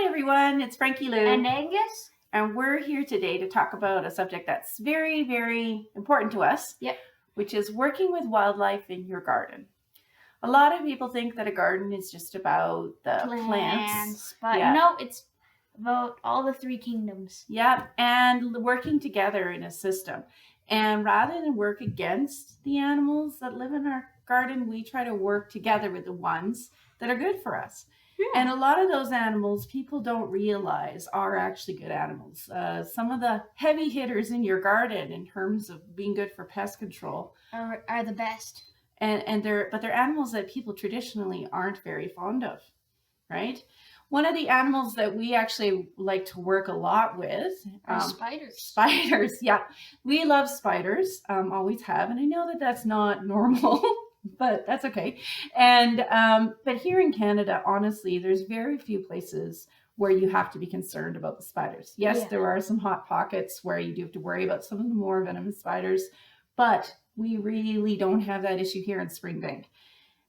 Hi everyone, it's Frankie-Lou. And Angus. And we're here today to talk about a subject that's very, very important to us. Yep. Which is working with wildlife in your garden. A lot of people think that a garden is just about the plants. But no, it's about all the three kingdoms. Yeah, and working together in a system. And rather than work against the animals that live in our garden, we try to work together with the ones that are good for us. And a lot of those animals people don't realize are actually good animals. Some of the heavy hitters in your garden in terms of being good for pest control are the best. And they're animals that people traditionally aren't very fond of, right? One of the animals that we actually like to work a lot with are spiders. Spiders, yeah. We love spiders, always have. And I know that that's not normal. But that's okay. And but here in Canada, honestly, there's very few places where you have to be concerned about the spiders. Yes, there are some hot pockets where you do have to worry about some of the more venomous spiders, but we really don't have that issue here in Springbank.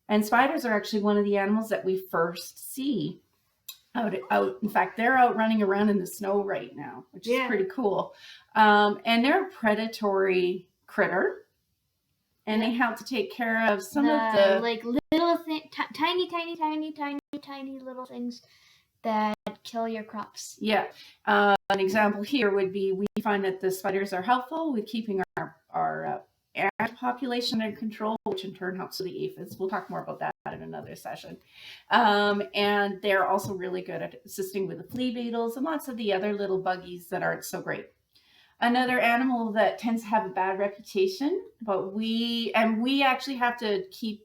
And spiders are actually one of the animals that we first see out. In fact, they're out running around in the snow right now, which is pretty cool. And they're a predatory critter. And they help to take care of some of the like little tiny little things that kill your crops. Yeah. An example here would be we find that the spiders are helpful with keeping our ant population under control, which in turn helps with the aphids. We'll talk more about that in another session. And they're also really good at assisting with the flea beetles and lots of the other little buggies that aren't so great. Another animal that tends to have a bad reputation, but we actually have to keep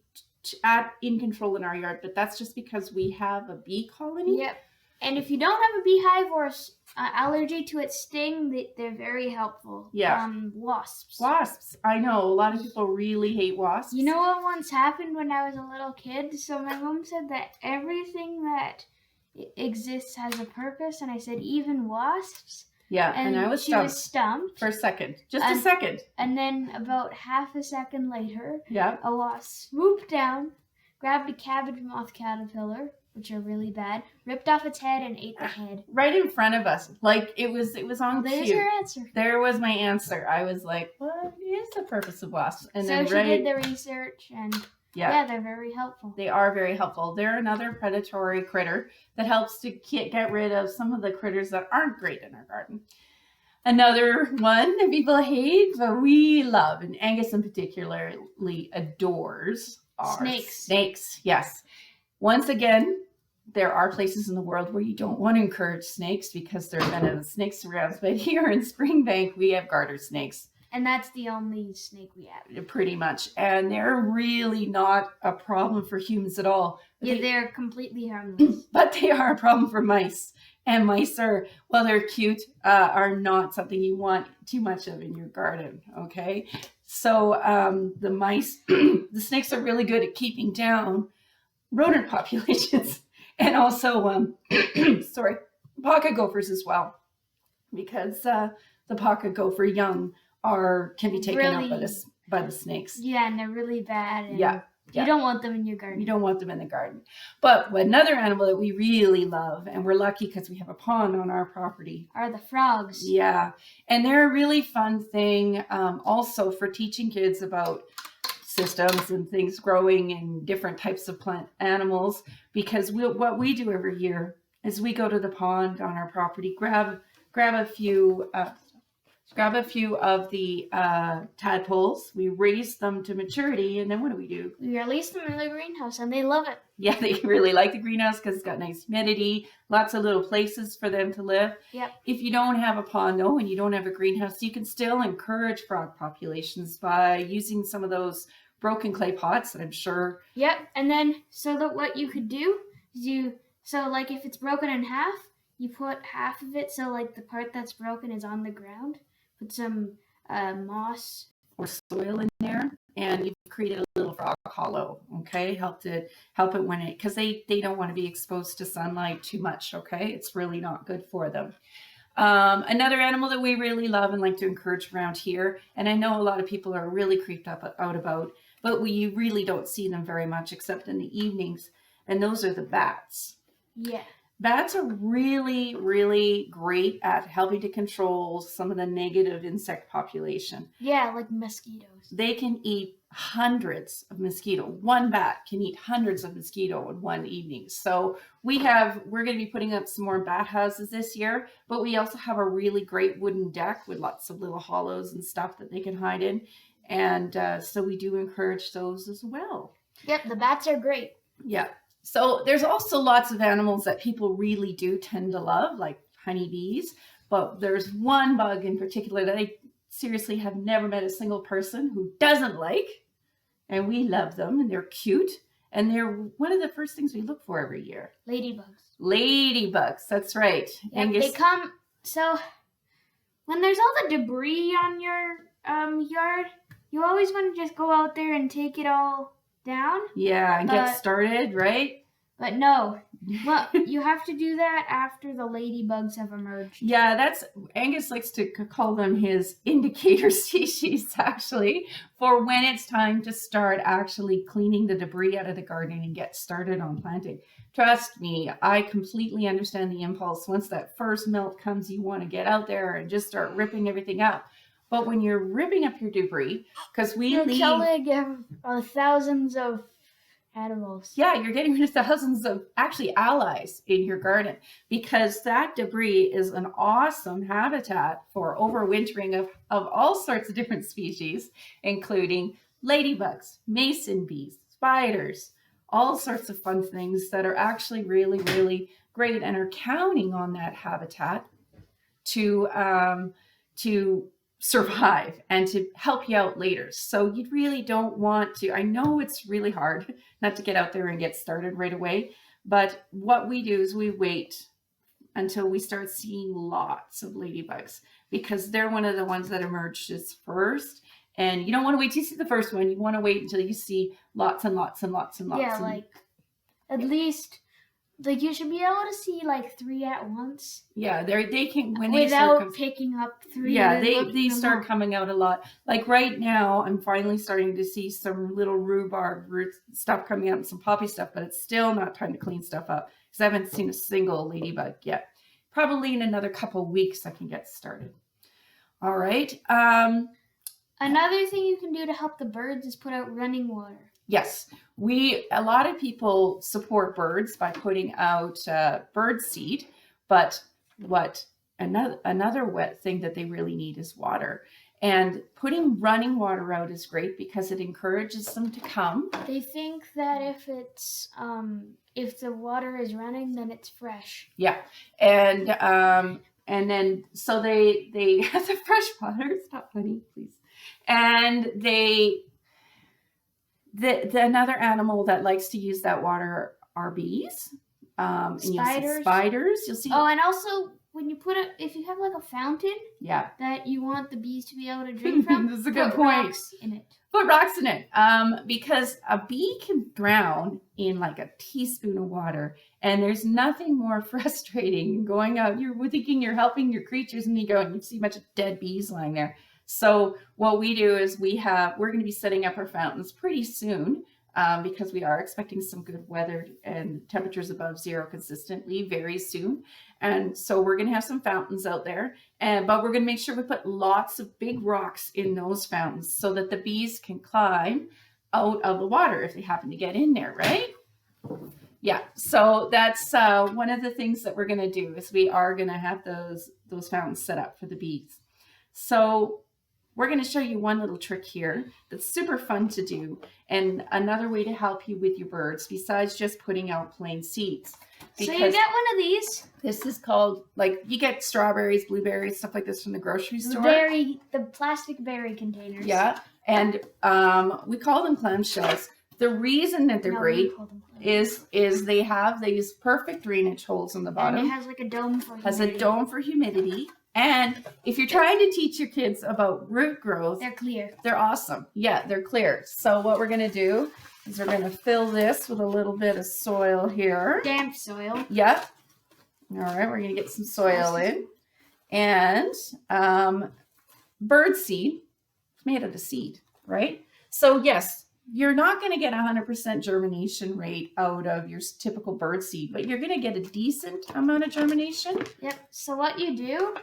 in control in our yard, but that's just because we have a bee colony. Yep. And if you don't have a beehive or allergy to its sting, they're very helpful. Yeah. Wasps. Wasps. I know. A lot of people really hate wasps. You know what once happened when I was a little kid? So my mom said that everything that exists has a purpose, and I said, even wasps? Yeah, and I was stumped. She was stumped. For a second. Just a second. And then about half a second later, yeah, a wasp swooped down, grabbed a cabbage moth caterpillar, which are really bad, ripped off its head and ate the head. Right in front of us. Like, it was on cue. There's your answer. There was my answer. I was like, what is the purpose of wasps? And so she did the research, and yeah, they're very helpful. They are very helpful. They're another predatory critter that helps to get rid of some of the critters that aren't great in our garden. Another one that people hate, but we love, and Angus in particularly adores, are snakes. Snakes, yes. Once again, there are places in the world where you don't want to encourage snakes because there are venomous snakes around. But here in Springbank, we have garter snakes. And that's the only snake we have. Pretty much. And they're really not a problem for humans at all. Yeah, they're completely harmless. But they are a problem for mice. And mice are, while they're cute, are not something you want too much of in your garden, okay? So the mice, the snakes are really good at keeping down rodent populations. And also, pocket gophers as well. Because the pocket gopher young can be taken out by the snakes. Yeah, and they're really bad. And yeah. You don't want them in your garden. You don't want them in the garden. But another animal that we really love, and we're lucky because we have a pond on our property, are the frogs. Yeah, and they're a really fun thing also for teaching kids about systems and things growing in different types of plant animals, because what we do every year is we go to the pond on our property, grab a few of the tadpoles, we raise them to maturity, and then what do? We release them in the greenhouse, and they love it. Yeah, they really like the greenhouse because it's got nice humidity, lots of little places for them to live. Yep. If you don't have a pond, though, and you don't have a greenhouse, you can still encourage frog populations by using some of those broken clay pots that I'm sure. Yep, and then what you could do is like if it's broken in half, you put half of it, so like the part that's broken is on the ground. Put some moss or soil in there, and you've created a little frog hollow, okay? Help it when because they don't want to be exposed to sunlight too much, okay? It's really not good for them. Another animal that we really love and like to encourage around here, and I know a lot of people are really creeped out about, but we really don't see them very much except in the evenings, and those are the bats. Yeah. Bats are really, really great at helping to control some of the negative insect population. Yeah, like mosquitoes. They can eat hundreds of mosquito. One bat can eat hundreds of mosquito in one evening. So we're going to be putting up some more bat houses this year, but we also have a really great wooden deck with lots of little hollows and stuff that they can hide in. And so we do encourage those as well. Yep, the bats are great. Yeah. So there's also lots of animals that people really do tend to love, like honeybees. But there's one bug in particular that I seriously have never met a single person who doesn't like. And we love them, and they're cute. And they're one of the first things we look for every year. Ladybugs. Ladybugs, that's right. Yep, Angus. they come, so when there's all the debris on your yard, you always want to just go out there and take it all down. Yeah, and get started, right? But no, well, you have to do that after the ladybugs have emerged. Yeah, Angus likes to call them his indicator species, actually, for when it's time to start actually cleaning the debris out of the garden and get started on planting. Trust me, I completely understand the impulse. Once that first melt comes, you want to get out there and just start ripping everything up. But when you're ripping up your debris, because you're killing thousands of animals. Yeah, you're getting rid of thousands of actually allies in your garden, because that debris is an awesome habitat for overwintering of all sorts of different species, including ladybugs, mason bees, spiders, all sorts of fun things that are actually really, really great and are counting on that habitat to survive and to help you out later. So you really don't want to, I know it's really hard not to get out there and get started right away, but what we do is we wait until we start seeing lots of ladybugs, because they're one of the ones that emerges first. And you don't want to wait till you see the first one. You want to wait until you see lots and lots and lots and lots. Yeah, like at least you should be able to see like 3 at once. Yeah, they can when without they start picking up 3. Yeah, they start coming out a lot. Like right now, I'm finally starting to see some little rhubarb root stuff coming out and some poppy stuff, but it's still not time to clean stuff up because I haven't seen a single ladybug yet. Probably in another couple weeks I can get started. All right. Another thing you can do to help the birds is put out running water. Yes, a lot of people support birds by putting out bird seed, but another wet thing that they really need is water. And putting running water out is great because it encourages them to come. They think that if the water is running, then it's fresh. Yeah, and then so they have the fresh water. Stop, honey, please. And another animal that likes to use that water are bees. And Spiders. Spiders. You'll see. Oh, and also when you if you have like a fountain, yeah, that you want the bees to be able to drink from, this is a good point. Rocks in it. Put rocks in it. Because a bee can drown in like a teaspoon of water, and there's nothing more frustrating than going out. You're thinking you're helping your creatures, and you go and you see a bunch of dead bees lying there. So what we do is we're going to be setting up our fountains pretty soon because we are expecting some good weather and temperatures above 0 consistently very soon. And so we're going to have some fountains out there, but we're going to make sure we put lots of big rocks in those fountains so that the bees can climb out of the water if they happen to get in there, right? Yeah, so that's one of the things that we're going to do is we are going to have those fountains set up for the bees. So we're going to show you one little trick here that's super fun to do, and another way to help you with your birds besides just putting out plain seeds. So you get one of these. This is called, like, you get strawberries, blueberries, stuff like this from the grocery store. The plastic berry containers. Yeah, and we call them clamshells. The reason that they're great is they have these perfect drainage holes on the bottom. And it has like a dome for humidity. Has a dome for humidity. And if you're trying to teach your kids about root growth, they're clear. They're awesome. Yeah, they're clear. So what we're going to do is we're going to fill this with a little bit of soil here. Damp soil. Yep. All right, we're going to get some soil in. And bird seed. It's made out of seed, right? So yes, you're not going to get 100% germination rate out of your typical bird seed, but you're going to get a decent amount of germination. Yep. So what you do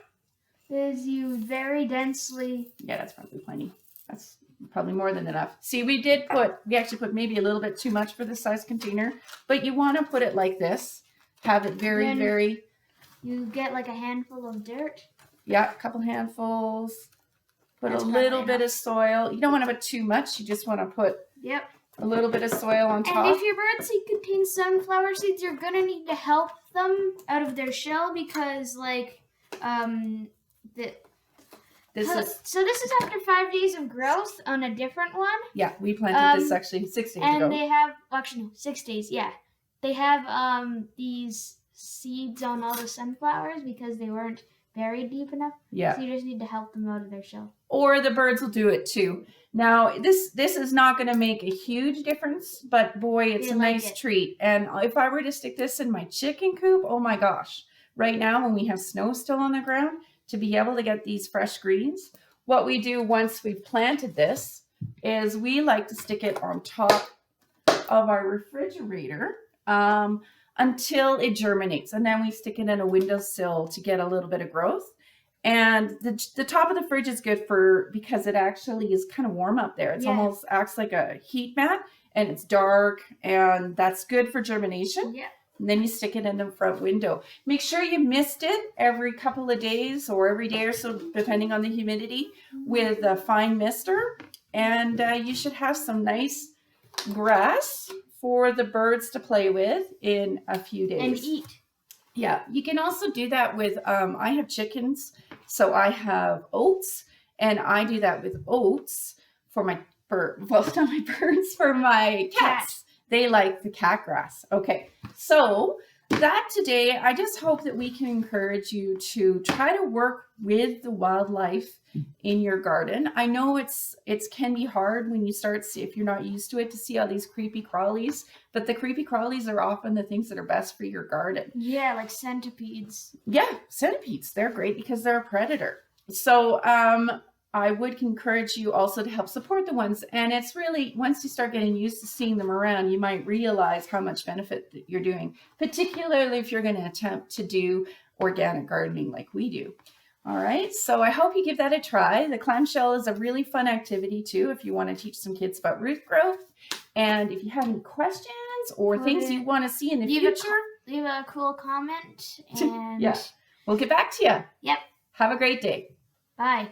is you very densely. Yeah, that's probably plenty. That's probably more than enough. See, we actually put maybe a little bit too much for this size container, but you want to put it like this. Have it very. You get like a handful of dirt. Yeah, a couple handfuls. Put That's a little enough. bit of soil. You don't want to put too much. You just want to put a little bit of soil on top. And if your bird seed contains sunflower seeds, you're gonna need to help them out of their shell because, like, this is after 5 days of growth on a different one. Yeah, we planted this actually 6 days ago. And they have 6 days. Yeah, they have these seeds on all the sunflowers because they weren't buried deep enough. Yeah. So you just need to help them out of their shell. Or the birds will do it too. Now, this is not going to make a huge difference, but boy, it's a nice treat. And if I were to stick this in my chicken coop, oh my gosh. Right now, when we have snow still on the ground, to be able to get these fresh greens, what we do once we've planted this is we like to stick it on top of our refrigerator until it germinates. And then we stick it in a windowsill to get a little bit of growth. And the top of the fridge is good because it actually is kind of warm up there. It's almost acts like a heat mat, and it's dark, and that's good for germination. Yeah. And then you stick it in the front window. Make sure you mist it every couple of days or every day or so, depending on the humidity, with a fine mister. And you should have some nice grass for the birds to play with in a few days. And eat. Yeah, you can also do that with, I have chickens, so I have oats, and I do that with oats for my not my birds, for my cats. They like the cat grass. Okay, so that today, I just hope that we can encourage you to try to work with the wildlife in your garden. I know it can be hard when you start, if you're not used to it, to see all these creepy crawlies, but the creepy crawlies are often the things that are best for your garden. Yeah, like centipedes. Yeah, centipedes. They're great because they're a predator. So I would encourage you also to help support the ones. And it's really, once you start getting used to seeing them around, you might realize how much benefit that you're doing, particularly if you're going to attempt to do organic gardening like we do. All right, so I hope you give that a try. The clamshell is a really fun activity too if you want to teach some kids about root growth. And if you have any questions or things you want to see in the future, leave a cool comment. And yeah, we'll get back to you. Yep. Have a great day. Bye.